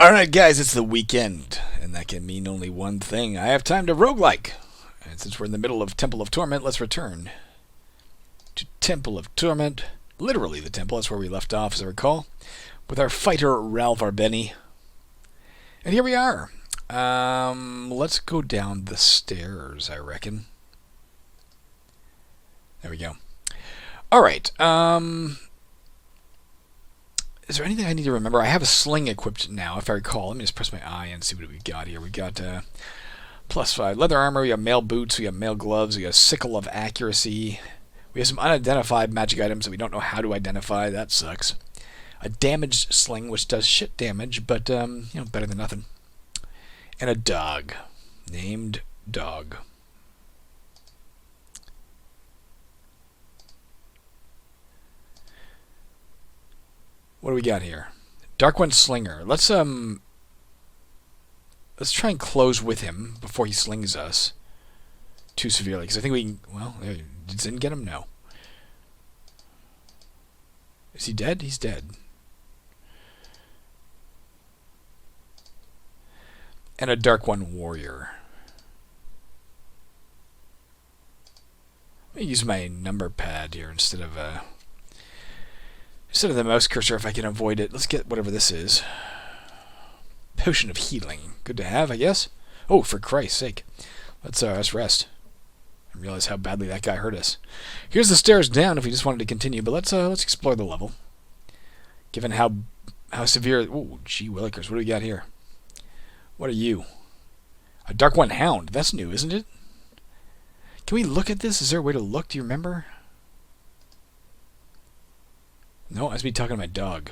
Alright, guys, it's the weekend, and that can mean only one thing. I have time to roguelike. And since we're in the middle of Temple of Torment, let's return to Temple of Torment. Literally the temple, that's where we left off, as I recall, with our fighter, Ralph Arbeni. And here we are. Let's go down the stairs, I reckon. There we go. Alright, is there anything I need to remember? I have a sling equipped now, if I recall. Let me just press my eye and see what we've got here. We've got +5 leather armor, we got mail boots, we got mail gloves, we got a sickle of accuracy. We have some unidentified magic items that we don't know how to identify. That sucks. A damaged sling, which does shit damage, but, better than nothing. And a dog. Named Dog. What do we got here? Dark One Slinger. Let's try and close with him before he slings us too severely, because I think we can. Well, did Zin get him? No. Is he dead? He's dead. And a Dark One Warrior. Let me use my number pad here instead of the mouse cursor if I can avoid it. Let's get whatever this is. Potion of Healing. Good to have, I guess. Oh, for Christ's sake. Let's rest. And realize how badly that guy hurt us. Here's the stairs down if we just wanted to continue, but let's explore the level. Given how severe. Oh, gee willikers, what do we got here? What are you? A Dark One Hound. That's new, isn't it? Can we look at this? Is there a way to look? Do you remember? No, I was be talking to my dog.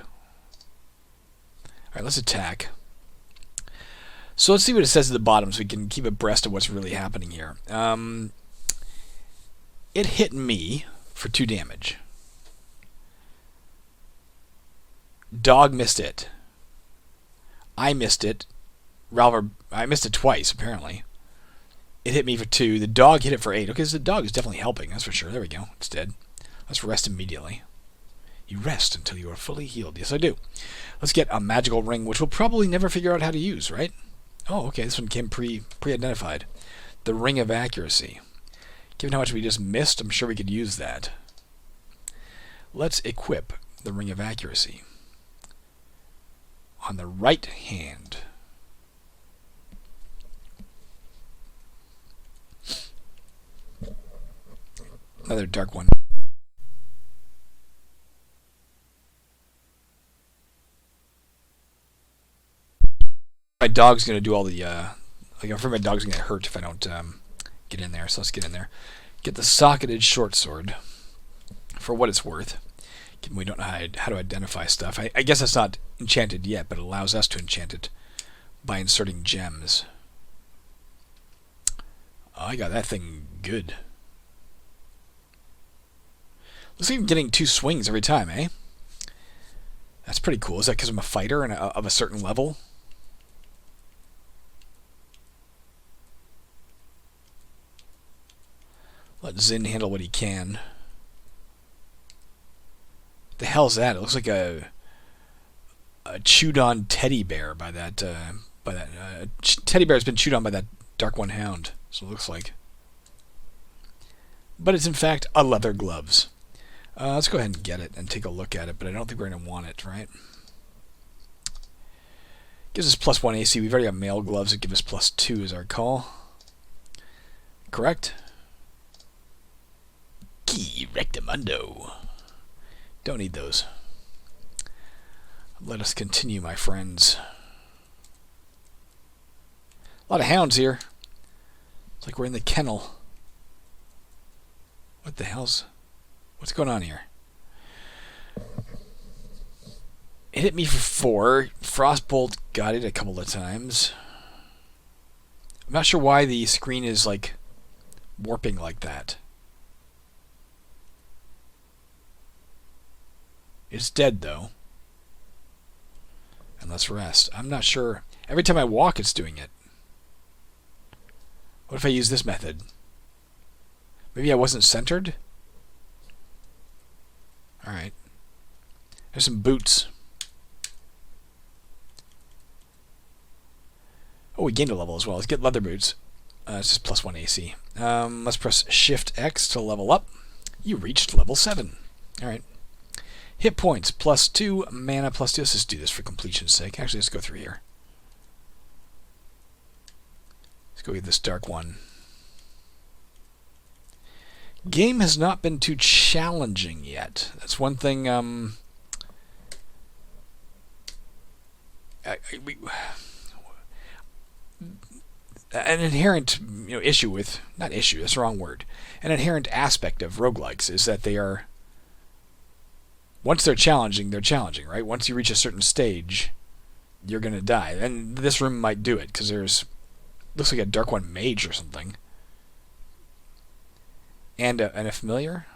Alright, let's attack. So let's see what it says at the bottom so we can keep abreast of what's really happening here. It hit me for 2 damage. Dog missed it. I missed it. I missed it twice, apparently. It hit me for 2. The dog hit it for 8. Okay, so the dog is definitely helping, that's for sure. There we go. It's dead. Let's rest immediately. You rest until you are fully healed. Yes, I do. Let's get a magical ring, which we'll probably never figure out how to use, right? Oh, okay, this one came pre-identified. The Ring of Accuracy. Given how much we just missed, I'm sure we could use that. Let's equip the Ring of Accuracy. On the right hand. Another Dark One. My dog's going to do all the, I'm afraid my dog's going to get hurt if I don't get in there, so let's get in there. Get the socketed short sword, for what it's worth. Given we don't know how to identify stuff. I guess it's not enchanted yet, but it allows us to enchant it by inserting gems. Oh, I got that thing good. Looks like I'm getting 2 swings every time, eh? That's pretty cool. Is that because I'm a fighter and of a certain level? Let Zin handle what he can. What the hell's that? It looks like a chewed-on teddy bear by that. Teddy bear has been chewed on by that Dark One Hound. So it looks like. But it's in fact a leather gloves. Let's go ahead and get it and take a look at it, but I don't think we're going to want it, right? Gives us +1 AC. We've already got mail gloves that give us +2, as I recall. Correct? Key Rectamundo. Don't need those. Let us continue, my friends. A lot of hounds here. It's like we're in the kennel. What the hell's... What's going on here? It hit me for 4. Frostbolt got it a couple of times. I'm not sure why the screen is, like, warping like that. It's dead, though. And let's rest. I'm not sure. Every time I walk, it's doing it. What if I use this method? Maybe I wasn't centered? Alright. There's some boots. Oh, we gained a level as well. Let's get leather boots. It's just +1 AC. Let's press Shift X to level up. You reached level 7. Alright. Hit points, +2. Mana, +2. Let's just do this for completion's sake. Actually, let's go through here. Let's go get this dark one. Game has not been too challenging yet. That's one thing. An inherent issue with, not issue, that's the wrong word. An inherent aspect of roguelikes is that they are, once they're challenging, right? Once you reach a certain stage, you're going to die. And this room might do it, because looks like a Dark One mage or something. And a familiar.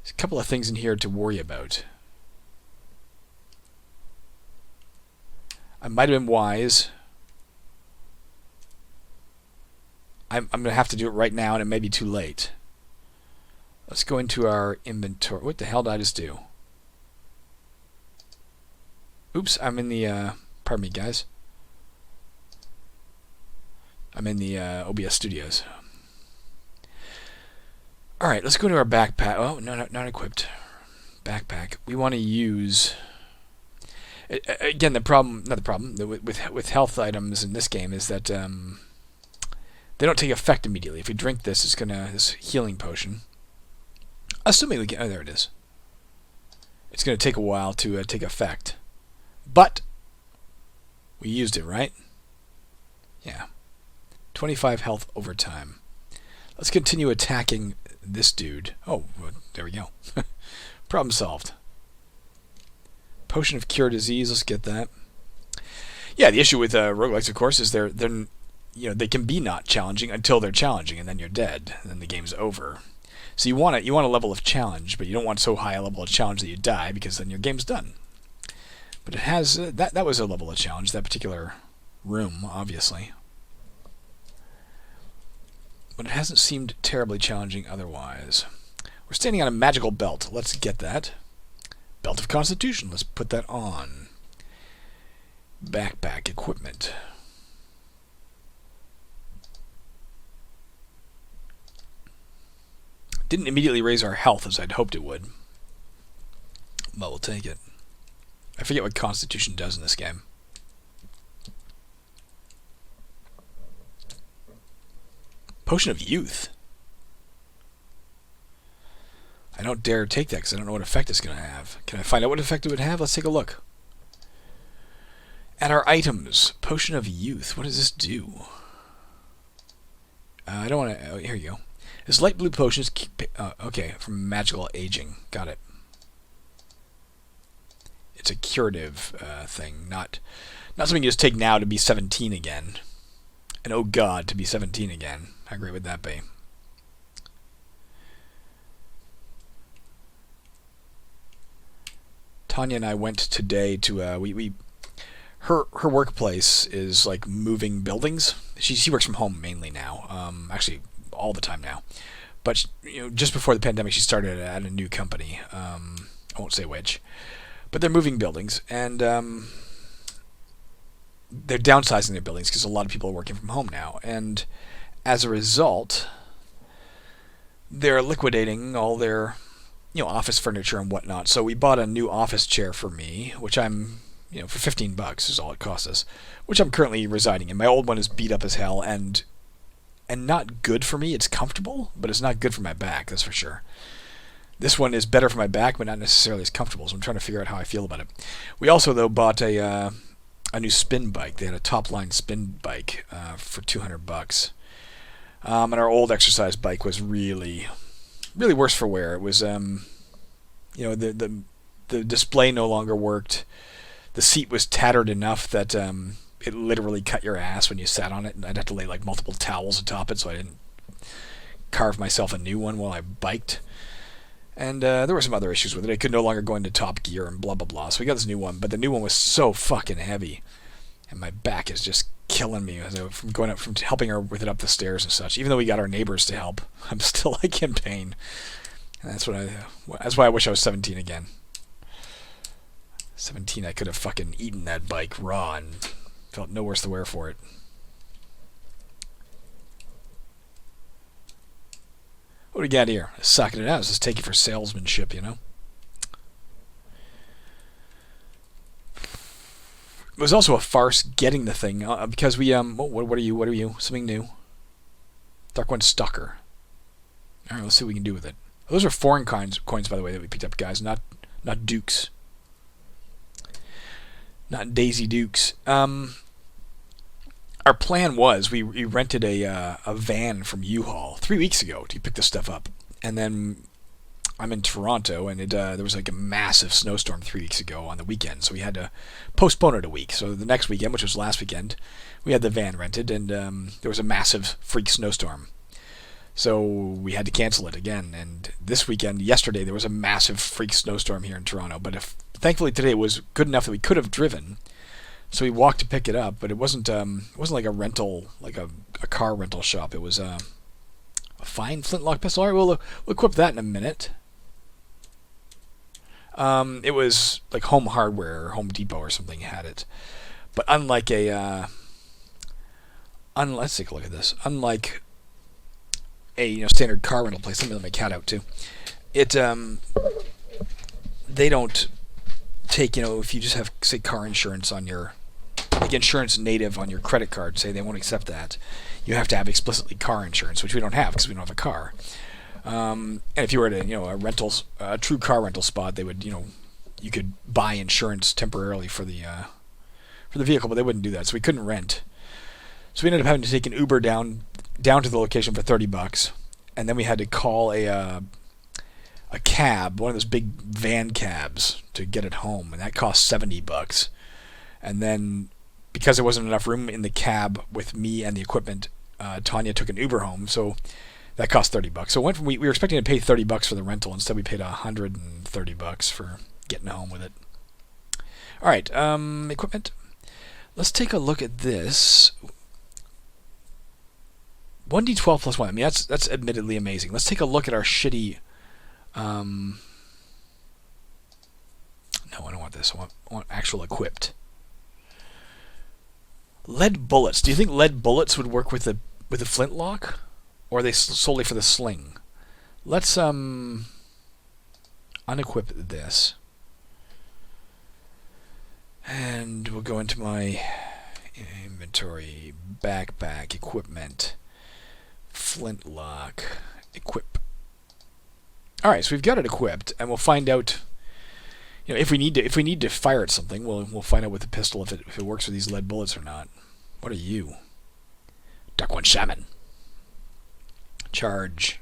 There's a couple of things in here to worry about. I might have been wise. I'm going to have to do it right now, and it may be too late. Let's go into our inventory. What the hell did I just do? Oops, I'm in the... pardon me, guys. I'm in the OBS studios. Alright, let's go to our backpack. Oh, no, not equipped. Backpack. We want to use... Again, with health items in this game is that they don't take effect immediately. If we drink this, it's this healing potion. Assuming we can... Oh, there it is. It's going to take a while to take effect. But we used it, right? Yeah. 25 health over time. Let's continue attacking this dude. Oh, well, there we go. Problem solved. Potion of Cure Disease. Let's get that. Yeah, the issue with roguelikes, of course, is they can be not challenging until they're challenging, and then you're dead, and then the game's over. So you want a level of challenge, but you don't want so high a level of challenge that you die, because then your game's done. But it has that was a level of challenge, that particular room, obviously. But it hasn't seemed terribly challenging otherwise. We're standing on a magical belt. Let's get that. Belt of Constitution. Let's put that on. Backpack equipment. Didn't immediately raise our health as I'd hoped it would. But we'll take it. I forget what Constitution does in this game. Potion of Youth. I don't dare take that because I don't know what effect it's going to have. Can I find out what effect it would have? Let's take a look. At our items. Potion of Youth. What does this do? I don't want to... Oh, here you go. This light blue potion is... okay, from magical aging. Got it. It's a curative thing, not something you just take now to be 17 again. And oh god, to be 17 again. How great would that be? Tanya and I went today to her workplace is like moving buildings. She works from home mainly now. Actually, all the time now. But just before the pandemic, she started at a new company. I won't say which. But they're moving buildings, and they're downsizing their buildings because a lot of people are working from home now. And as a result, they're liquidating all their office furniture and whatnot. So we bought a new office chair for me, which I'm for $15 is all it costs us, which I'm currently residing in. My old one is beat up as hell and not good for me. It's comfortable, but it's not good for my back, that's for sure. This one is better for my back, but not necessarily as comfortable, so I'm trying to figure out how I feel about it. We also, though, bought a new spin bike. They had a top-line spin bike for $200. And our old exercise bike was really, really worse for wear. It was, the display no longer worked. The seat was tattered enough that it literally cut your ass when you sat on it, and I'd have to lay like multiple towels atop it so I didn't carve myself a new one while I biked. And there were some other issues with it. I could no longer go into top gear and blah, blah, blah. So we got this new one, but the new one was so fucking heavy. And my back is just killing me from helping her with it up the stairs and such. Even though we got our neighbors to help, I'm still like in pain. And that's why I wish I was 17 again. 17, I could have fucking eaten that bike raw and Felt no worse the wear for it. What do we got here? Sucking it out. Let's just take it for salesmanship, you know? It was also a farce getting the thing because we what are you? Something new. Dark One Stalker. All right, let's see what we can do with it. Those are foreign coins, by the way, that we picked up, guys. Not Dukes. Not Daisy Dukes. Our plan was we rented a van from U-Haul 3 weeks ago to pick this stuff up, and then I'm in Toronto, and there was like a massive snowstorm 3 weeks ago on the weekend, so we had to postpone it a week. So the next weekend, which was last weekend, we had the van rented, and there was a massive freak snowstorm. So we had to cancel it again. And this weekend, yesterday, there was a massive freak snowstorm here in Toronto. But thankfully today it was good enough that we could have driven. So we walked to pick it up, but it wasn't like a rental, like a car rental shop. It was a fine flintlock pistol. All right, we'll equip that in a minute. It was like Home Hardware or Home Depot or something had it. But unlike let's take a look at this. Unlike a standard car rental place, let me let my cat out too. They don't take if you just have say car insurance on your insurance native on your credit card, say they won't accept that. You have to have explicitly car insurance, which we don't have because we don't have a car. And if you were at a true car rental spot, they would you could buy insurance temporarily for the vehicle, but they wouldn't do that, so we couldn't rent. So we ended up having to take an Uber down to the location for $30, and then we had to call a cab, one of those big van cabs, to get it home, and that cost $70. And then because there wasn't enough room in the cab with me and the equipment, Tanya took an Uber home, so that cost $30. So it went from we were expecting to pay $30 for the rental, instead we paid $130 for getting home with it. All right, equipment. Let's take a look at this. 1d12 plus 1. I mean, that's admittedly amazing. Let's take a look at our shitty... No, I don't want this. I want actual equipped. Lead bullets. Do you think lead bullets would work with the flintlock? Or are they solely for the sling? Let's unequip this. And we'll go into my inventory, backpack, equipment, flintlock, equip. All right, so we've got it equipped, and we'll find out. If we need to fire at something, we'll find out with the pistol if it works with these lead bullets or not. What are you? Dark One Shaman. Charge.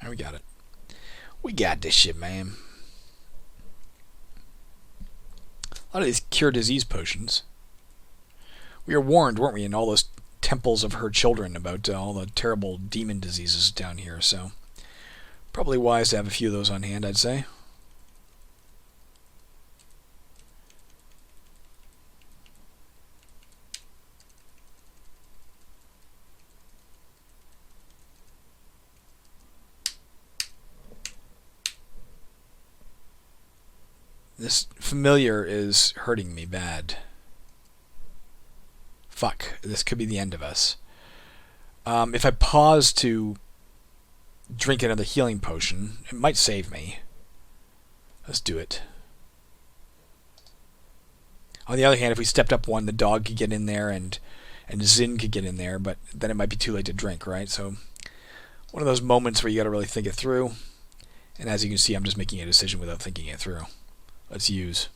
There, we got it. We got this shit, man. A lot of these cure disease potions. We were warned, weren't we, in all those temples of her children about all the terrible demon diseases down here, so probably wise to have a few of those on hand, I'd say. This familiar is hurting me bad. Fuck, this could be the end of us. If I pause to drink another healing potion, it might save me. Let's do it. On the other hand, if we stepped up one, the dog could get in there and Zin could get in there, but then it might be too late to drink, right? So one of those moments where you got to really think it through. And as you can see, I'm just making a decision without thinking it through. Let's use.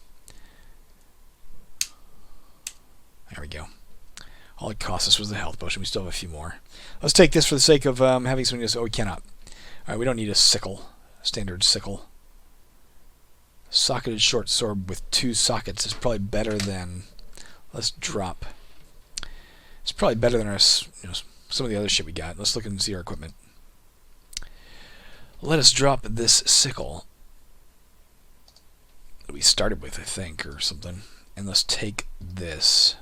There we go. All it cost us was the health potion. We still have a few more. Let's take this for the sake of having something to... Oh, we cannot. Alright, we don't need a sickle. Standard sickle. Socketed short sword with 2 sockets is probably better than... Let's drop. It's probably better than our, some of the other shit we got. Let's look and see our equipment. Let us drop this sickle that we started with, I think, or something. And let's take this.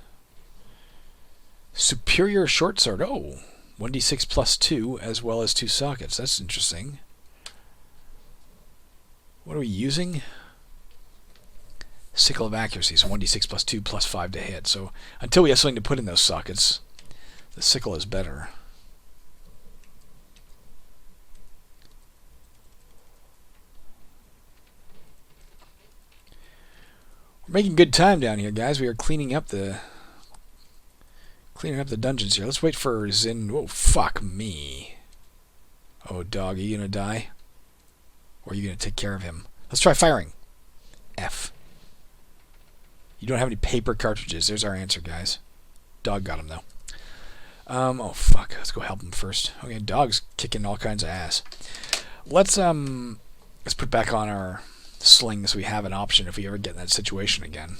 Superior short sword. Oh, 1d6 plus 2 as well as 2 sockets. That's interesting. What are we using? Sickle of accuracy, so 1d6 plus 2 plus 5 to hit. So until we have something to put in those sockets, the sickle is better. We're making good time down here, guys. We are cleaning up the dungeons here. Let's wait for Zin. Oh, fuck me. Oh, dog, are you gonna die? Or are you gonna take care of him? Let's try firing. F. You don't have any paper cartridges. There's our answer, guys. Dog got him, though. Oh, fuck. Let's go help him first. Okay, dog's kicking all kinds of ass. Let's put back on our sling so we have an option if we ever get in that situation again.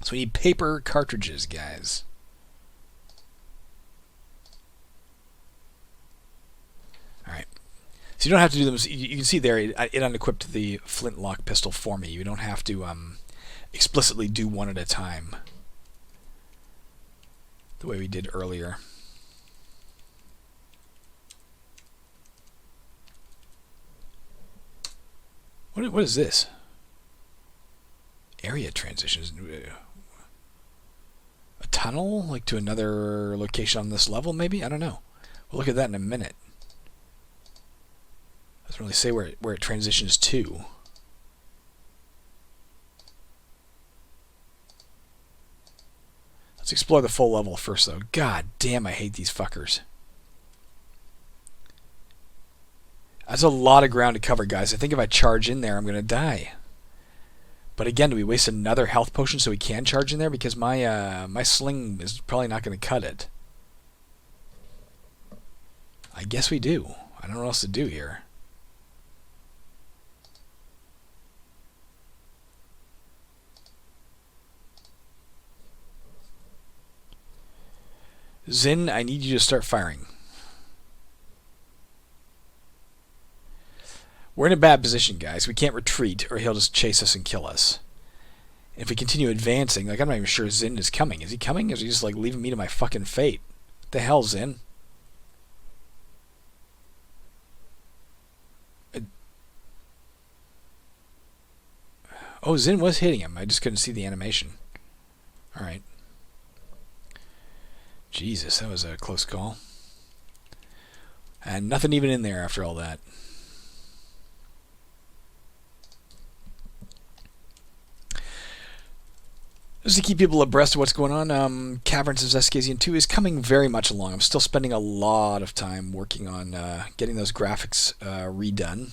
So we need paper cartridges, guys. Alright. So you don't have to do them. You can see there, it unequipped the flintlock pistol for me. You don't have to explicitly do one at a time, the way we did earlier. What is this? Area transitions. A tunnel, like to another location on this level, maybe? I don't know. We'll look at that in a minute. Doesn't really say where it transitions to. Let's explore the full level first, though. God damn, I hate these fuckers. That's a lot of ground to cover, guys. I think if I charge in there, I'm going to die. But again, do we waste another health potion so we can charge in there? Because my sling is probably not going to cut it. I guess we do. I don't know what else to do here. Zin, I need you to start firing. We're in a bad position, guys. We can't retreat, or he'll just chase us and kill us. And if we continue advancing, like, I'm not even sure Zin is coming. Is he coming? Or is he just, like, leaving me to my fucking fate? What the hell, Zin? Oh, Zin was hitting him. I just couldn't see the animation. Alright. Jesus, that was a close call. And nothing even in there after all that. Just to keep people abreast of what's going on, Caverns of Zescasian 2 is coming very much along. I'm still spending a lot of time working on getting those graphics redone.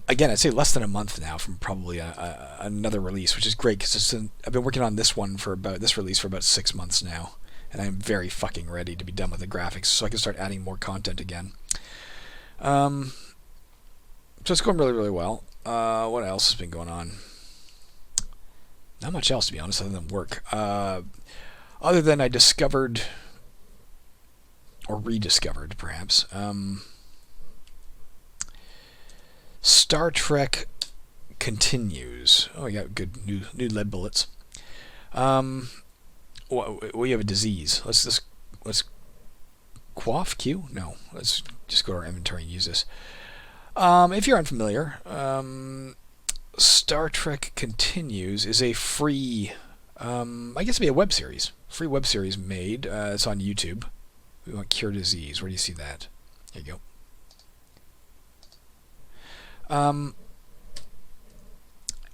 Again, I'd say less than a month now from probably another release, which is great because I've been working on this release for about 6 months now, and I'm very fucking ready to be done with the graphics so I can start adding more content again. So it's going really, really well. What else has been going on? Not much else, to be honest, other than work. Other than I discovered, or rediscovered, perhaps, Star Trek Continues. Oh, we got good new lead bullets. We have a disease. Let's quaff Q? No. Let's just go to our inventory and use this. If you're unfamiliar, Star Trek Continues is a free, I guess it'd be a web series. Free web series made. It's on YouTube. We want cure disease. Where do you see that? There you go.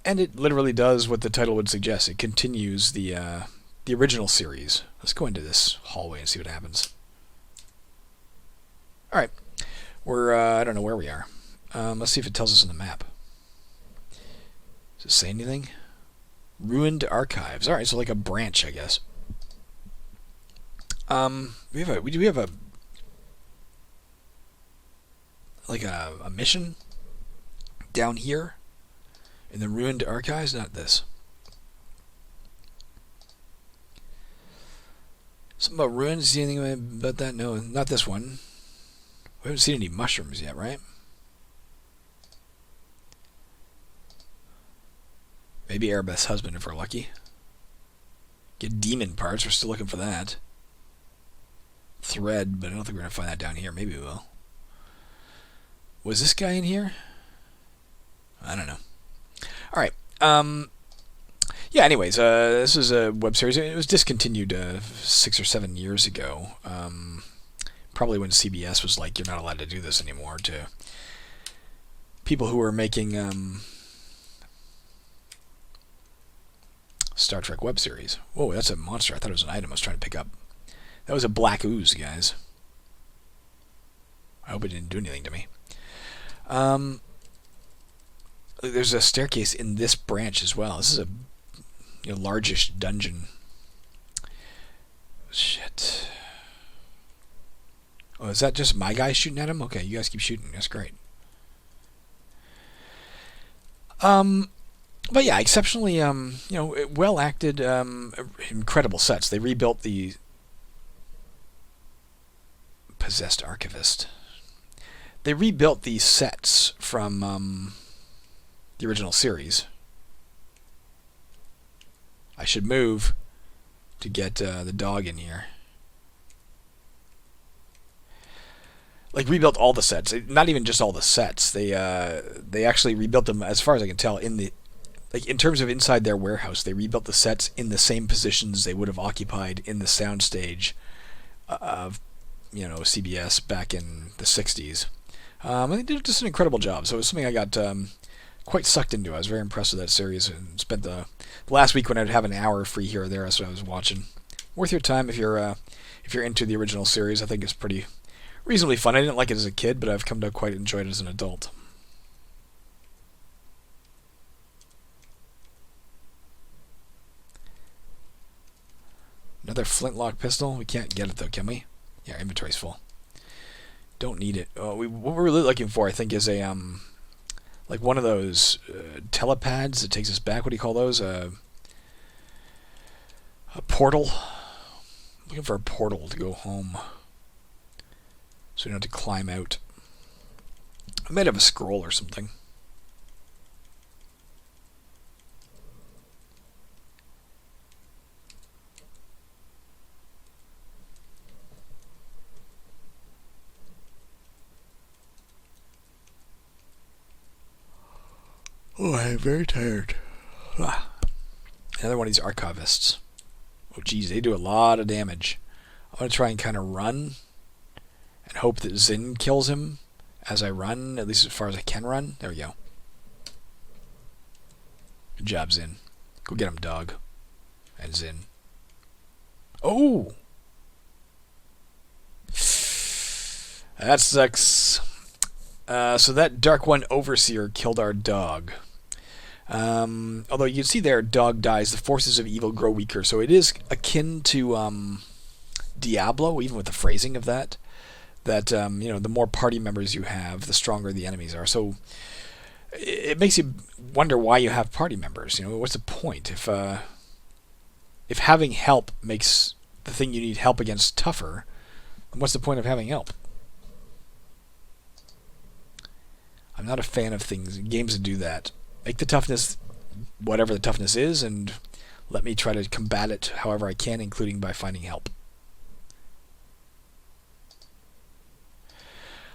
And it literally does what the title would suggest. It continues the original series. Let's go into this hallway and see what happens. Alright. We're, I don't know where we are. Let's see if it tells us on the map. Does it say anything? Ruined archives. Alright, so like a branch, I guess. We have a like a mission down here in the ruined archives. Not this. Something about ruins. See anything about that? No, not this one. We haven't seen any mushrooms yet, right? Maybe Erebeth's husband if we're lucky. Get demon parts. We're still looking for that. Thread, but I don't think we're going to find that down here. Maybe we will. Was this guy in here? I don't know. All right. Yeah. Anyways, this is a web series. It was discontinued 6 or 7 years ago. Probably when CBS was like, you're not allowed to do this anymore to people who were making Star Trek web series. Whoa, that's a monster. I thought it was an item I was trying to pick up. That was a black ooze, guys. I hope it didn't do anything to me. There's a staircase in this branch as well. This is a largish dungeon. Shit. Oh, is that just my guy shooting at him? Okay, you guys keep shooting. That's great. But yeah, exceptionally, well acted, incredible sets. They rebuilt the possessed archivist. They rebuilt these sets from the original series. I should move to get the dog in here. Like, rebuilt all the sets. Not even just all the sets. They actually rebuilt them, as far as I can tell, in terms of inside their warehouse. They rebuilt the sets in the same positions they would have occupied in the soundstage of CBS back in the 60s. They did just an incredible job. So it was something I got quite sucked into. I was very impressed with that series and spent the last week when I'd have an hour free here or there. That's what I was watching. Worth your time if you're into the original series. I think it's pretty reasonably fun. I didn't like it as a kid, but I've come to quite enjoy it as an adult. Another flintlock pistol. We can't get it though, can we? Yeah, our inventory's full. Don't need it. What we're really looking for, I think, is a like one of those telepads that takes us back. What do you call those? A portal. Looking for a portal to go home, so we don't have to climb out. I might have a scroll or something. Oh, I'm very tired. Another one of these archivists. Oh, geez, they do a lot of damage. I'm going to try and kind of run and hope that Zin kills him as I run, at least as far as I can run. There we go. Good job, Zin. Go get him, dog. And Zin. Oh! That sucks. So that Dark One Overseer killed our dog. Although you can see there, dog dies, the forces of evil grow weaker. So it is akin to Diablo, even with the phrasing of that. That the more party members you have, the stronger the enemies are. So it makes you wonder why you have party members. What's the point if having help makes the thing you need help against tougher? Then what's the point of having help? I'm not a fan of games that do that. Make the toughness whatever the toughness is, and let me try to combat it however I can, including by finding help.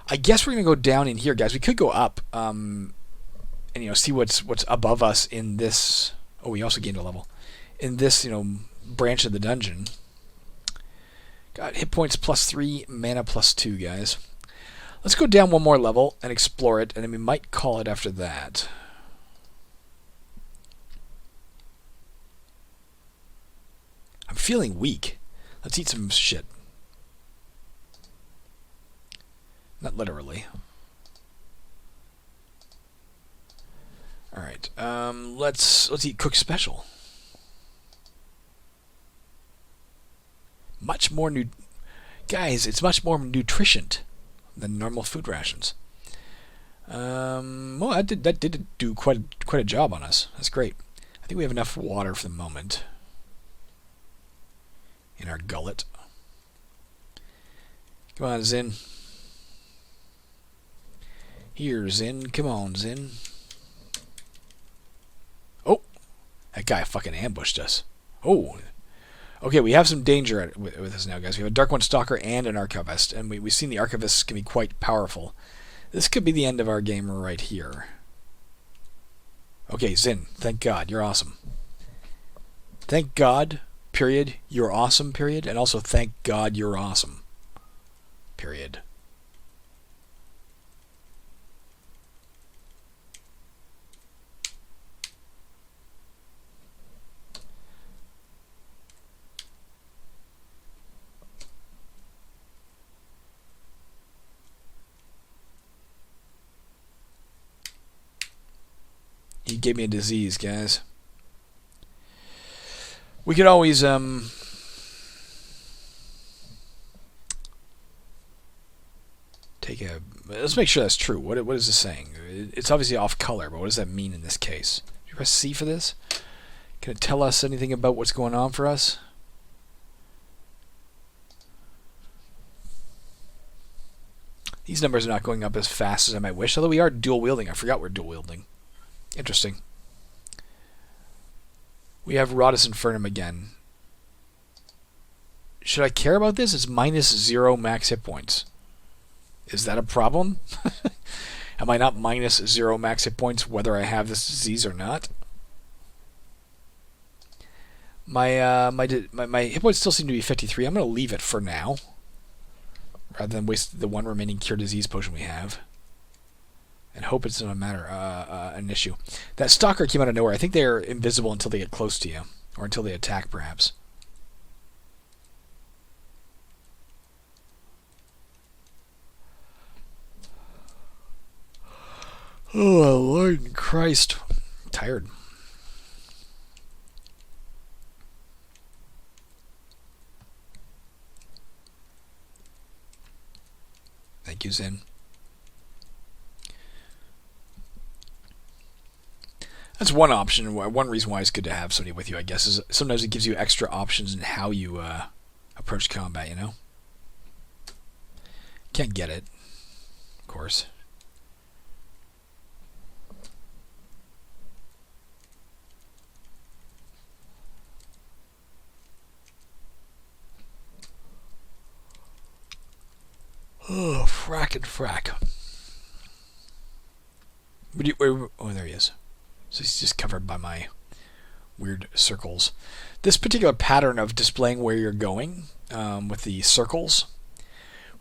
I guess we're going to go down in here, guys. We could go up and see what's above us in this. Oh, we also gained a level. In this, branch of the dungeon. Got hit points +3, mana +2, guys. Let's go down one more level and explore it, and then we might call it after that. I'm feeling weak. Let's eat some shit. Not literally. All right. Let's eat Cook Special. Much more guys. It's much more nutrient than normal food rations. Well, that did do quite a job on us. That's great. I think we have enough water for the moment in our gullet. Come on, Zin. Here, Zin. Come on, Zin. Oh, that guy fucking ambushed us. Oh. Okay, we have some danger with us now, guys. We have a Dark One Stalker and an Archivist, and we've seen the Archivists can be quite powerful. This could be the end of our game right here. Okay, Zin, thank God, you're awesome. Thank God, period, you're awesome, period, and also thank God you're awesome, period. He gave me a disease, guys. We could always, take a... Let's make sure that's true. What is this saying? It's obviously off color, but what does that mean in this case? Did you press C for this? Can it tell us anything about what's going on for us? These numbers are not going up as fast as I might wish, although we are dual wielding. I forgot we're dual wielding. Interesting. We have Rodus Infernum again. Should I care about this? It's -0 max hit points. Is that a problem? Am I not -0 max hit points whether I have this disease or not? My hit points still seem to be 53. I'm going to leave it for now, rather than waste the one remaining cure disease potion we have, and hope it's not an issue. That stalker came out of nowhere. I think they're invisible until they get close to you, or until they attack, perhaps. Oh, Lord in Christ. I'm tired. Thank you, Zen. That's one option. One reason why it's good to have somebody with you, I guess, is sometimes it gives you extra options in how you approach combat, you know? Can't get it, of course. Oh, frack and frack. Oh, there he is. So he's just covered by my weird circles. This particular pattern of displaying where you're going with the circles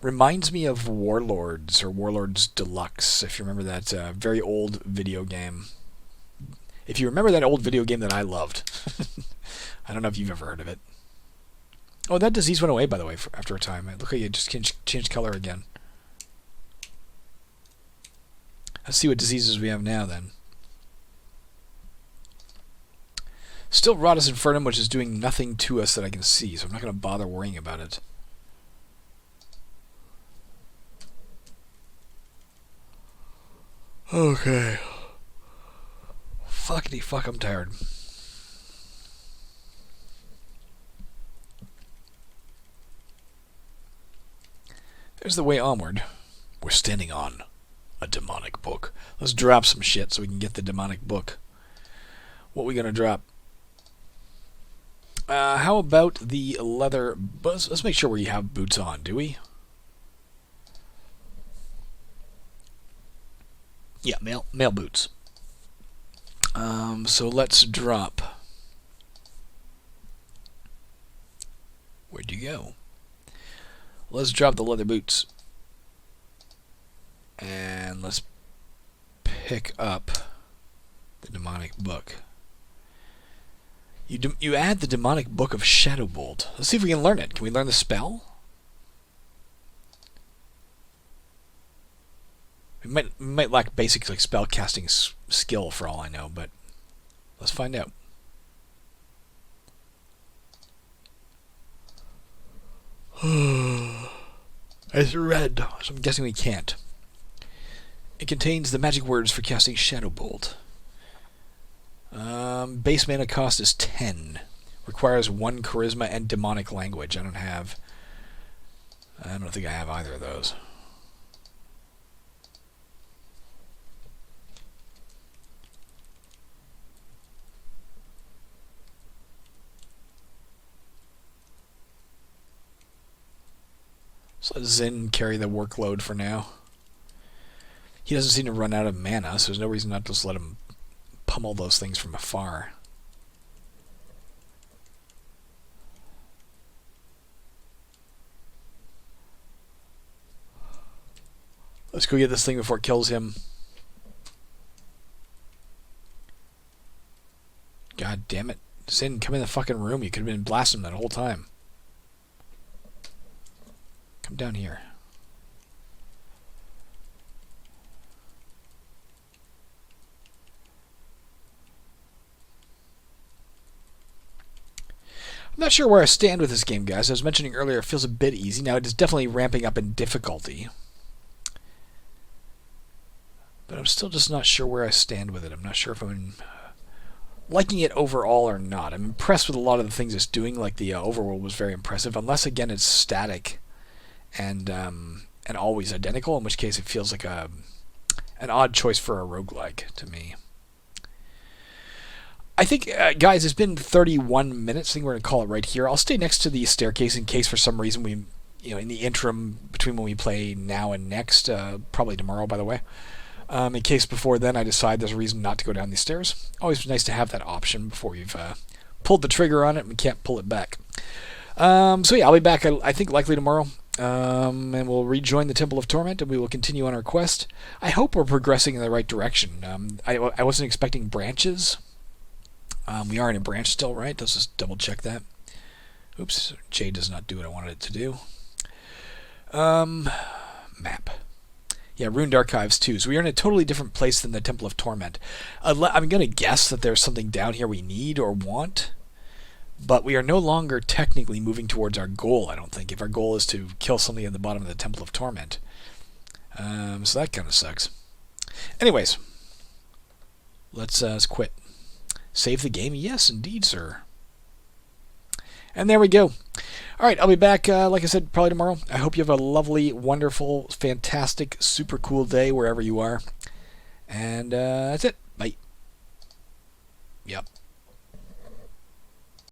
reminds me of Warlords, or Warlords Deluxe, if you remember that very old video game. If you remember that old video game that I loved. I don't know if you've ever heard of it. Oh, that disease went away, by the way, after a time. It looked like it just changed color again. Let's see what diseases we have now, then. Still Rodus Infernum, which is doing nothing to us that I can see, so I'm not going to bother worrying about it. Okay. Fuckity fuck, I'm tired. There's the way onward. We're standing on a demonic book. Let's drop some shit so we can get the demonic book. What are we going to drop? How about the leather... Let's make sure we have boots on, do we? Yeah, male boots. So let's drop... Where'd you go? Let's drop the leather boots. And let's pick up the demonic book. You add the demonic book of Shadowbolt. Let's see if we can learn it. Can we learn the spell? We might lack basic like spell casting skill for all I know, but let's find out. It's red, so I'm guessing we can't. It contains the magic words for casting Shadowbolt. Base mana cost is 10. Requires 1 charisma and demonic language. I don't think I have either of those. So let Zin carry the workload for now. He doesn't seem to run out of mana, so there's no reason not to just let him pummel those things from afar. Let's go get this thing before it kills him. God damn it. Sin, come in the fucking room. You could have been blasting him that whole time. Come down here. I'm not sure where I stand with this game, guys. I was mentioning earlier, it feels a bit easy. Now, it is definitely ramping up in difficulty. But I'm still just not sure where I stand with it. I'm not sure if I'm liking it overall or not. I'm impressed with a lot of the things it's doing, like the overworld was very impressive, unless, again, it's static and always identical, in which case it feels like an odd choice for a roguelike to me. I think, guys, it's been 31 minutes. I think we're going to call it right here. I'll stay next to the staircase in case for some reason we, in the interim between when we play now and next, probably tomorrow, by the way, in case before then I decide there's a reason not to go down these stairs. Always nice to have that option before you've pulled the trigger on it and we can't pull it back. So yeah, I'll be back, I think, likely tomorrow. And we'll rejoin the Temple of Torment and we will continue on our quest. I hope we're progressing in the right direction. I wasn't expecting branches. We are in a branch still, right? Let's just double check that. Oops, J does not do what I wanted it to do. Map. Yeah, Ruined Archives too. So we are in a totally different place than the Temple of Torment. I'm going to guess that there's something down here we need or want. But we are no longer technically moving towards our goal, I don't think, if our goal is to kill something at the bottom of the Temple of Torment. So that kind of sucks. Anyways, let's quit. Save the game? Yes, indeed, sir. And there we go. All right, I'll be back, like I said, probably tomorrow. I hope you have a lovely, wonderful, fantastic, super cool day wherever you are. And that's it. Bye. Yep.